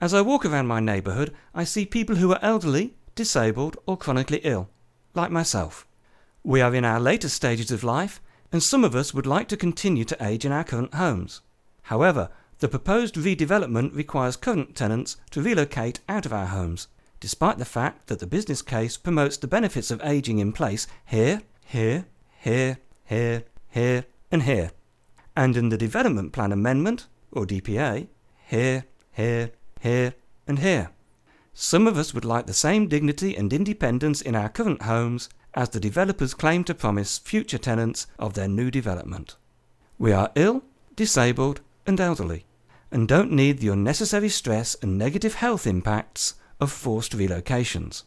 As I walk around my neighbourhood, I see people who are elderly, disabled or chronically ill, like myself. We are in our later stages of life, and some of us would like to continue to age in our current homes. However, the proposed redevelopment requires current tenants to relocate out of our homes, despite the fact that the business case promotes the benefits of ageing in place here, here, here, here, here, and here. And in the Development Plan Amendment, or DPA, here, here, here, and here. Some of us would like the same dignity and independence in our current homes as the developers claim to promise future tenants of their new development. We are ill, disabled, and elderly, and don't need the unnecessary stress and negative health impacts of forced relocations.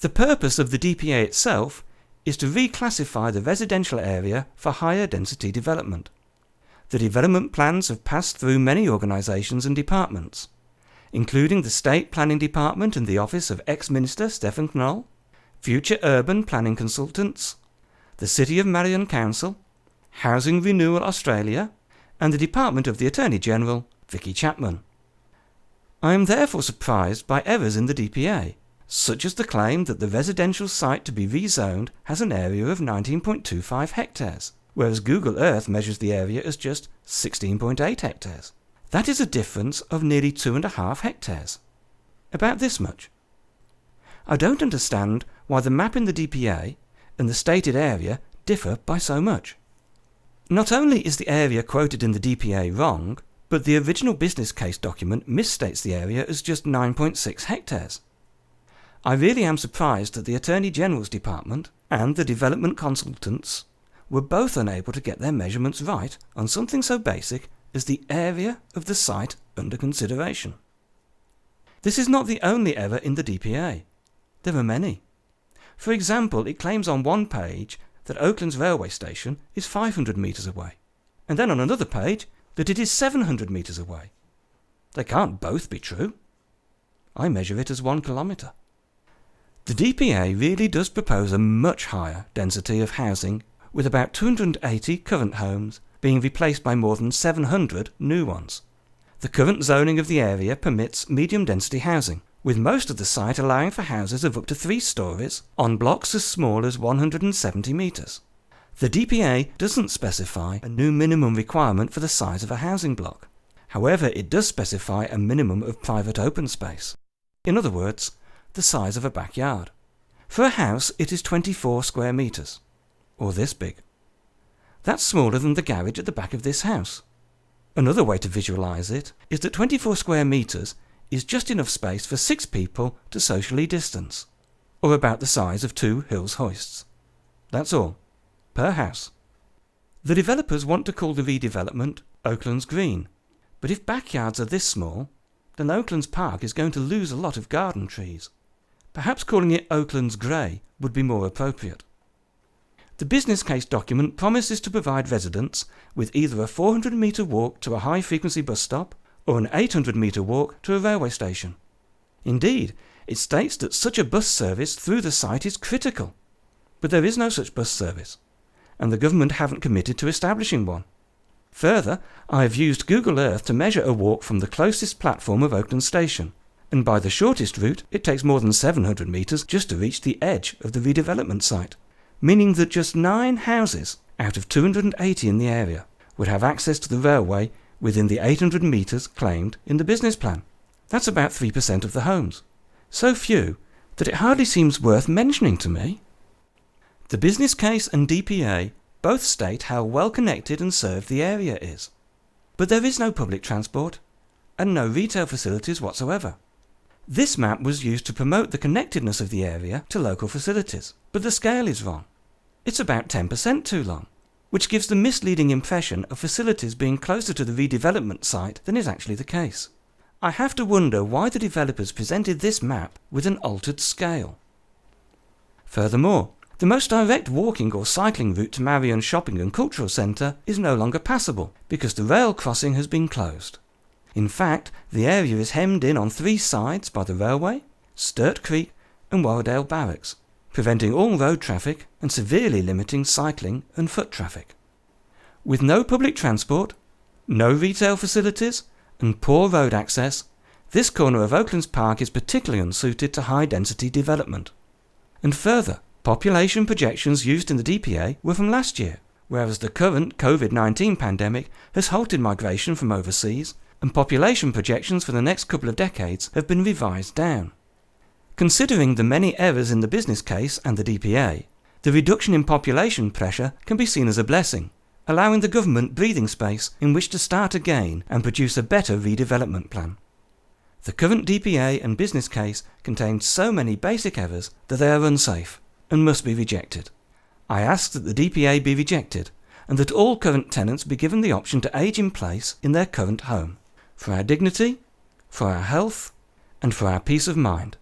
The purpose of the DPA itself is to reclassify the residential area for higher density development. The development plans have passed through many organisations and departments, including the State Planning Department and the Office of Ex-Minister Stephen Knoll, Future Urban Planning Consultants, the City of Marion Council, Housing Renewal Australia, and the Department of the Attorney General, Vicky Chapman. I am therefore surprised by errors in the DPA, such as the claim that the residential site to be rezoned has an area of 19.25 hectares, whereas Google Earth measures the area as just 16.8 hectares. That is a difference of nearly 2.5 hectares. About this much. I don't understand why the map in the DPA and the stated area differ by so much. Not only is the area quoted in the DPA wrong, but the original business case document misstates the area as just 9.6 hectares. I really am surprised that the Attorney General's Department and the development consultants were both unable to get their measurements right on something so basic as the area of the site under consideration. This is not the only error in the DPA. There are many. For example, it claims on one page that Oaklands railway station is 500 metres away, and then on another page that it is 700 metres away. They can't both be true. I measure it as 1 kilometre. The DPA really does propose a much higher density of housing, with about 280 current homes being replaced by more than 700 new ones. The current zoning of the area permits medium-density housing, with most of the site allowing for houses of up to 3 stories on blocks as small as 170 metres. The DPA doesn't specify a new minimum requirement for the size of a housing block. However, it does specify a minimum of private open space. In other words, the size of a backyard. For a house, it is 24 square metres, or this big. That's smaller than the garage at the back of this house. Another way to visualise it is that 24 square metres is just enough space for 6 people to socially distance, or about the size of 2 Hills hoists. That's all, per house. The developers want to call the redevelopment Oaklands Green, but if backyards are this small, then Oaklands Park is going to lose a lot of garden trees. Perhaps calling it Oaklands Grey would be more appropriate. The business case document promises to provide residents with either a 400-metre walk to a high-frequency bus stop or an 800-metre walk to a railway station. Indeed, it states that such a bus service through the site is critical. But there is no such bus service, and the government haven't committed to establishing one. Further, I have used Google Earth to measure a walk from the closest platform of Oakland Station, and by the shortest route it takes more than 700 metres just to reach the edge of the redevelopment site, meaning that just 9 houses out of 280 in the area would have access to the railway within the 800 metres claimed in the business plan. That's about 3% of the homes. So few that it hardly seems worth mentioning to me. The business case and DPA both state how well connected and served the area is. But there is no public transport and no retail facilities whatsoever. This map was used to promote the connectedness of the area to local facilities, but the scale is wrong. It's about 10% too long, which gives the misleading impression of facilities being closer to the redevelopment site than is actually the case. I have to wonder why the developers presented this map with an altered scale. Furthermore, the most direct walking or cycling route to Marion Shopping and Cultural Centre is no longer passable because the rail crossing has been closed. In fact, the area is hemmed in on 3 sides by the railway, Sturt Creek and Warradale Barracks, preventing all road traffic and severely limiting cycling and foot traffic. With no public transport, no retail facilities and poor road access, This corner of Oaklands Park is particularly unsuited to high-density development. And further, population projections used in the DPA were from last year, whereas the current COVID-19 pandemic has halted migration from overseas, and population projections for the next couple of decades have been revised down. Considering the many errors in the business case and the DPA, the reduction in population pressure can be seen as a blessing, allowing the government breathing space in which to start again and produce a better redevelopment plan. The current DPA and business case contain so many basic errors that they are unsafe and must be rejected. I ask that the DPA be rejected and that all current tenants be given the option to age in place in their current home, for our dignity, for our health, and for our peace of mind.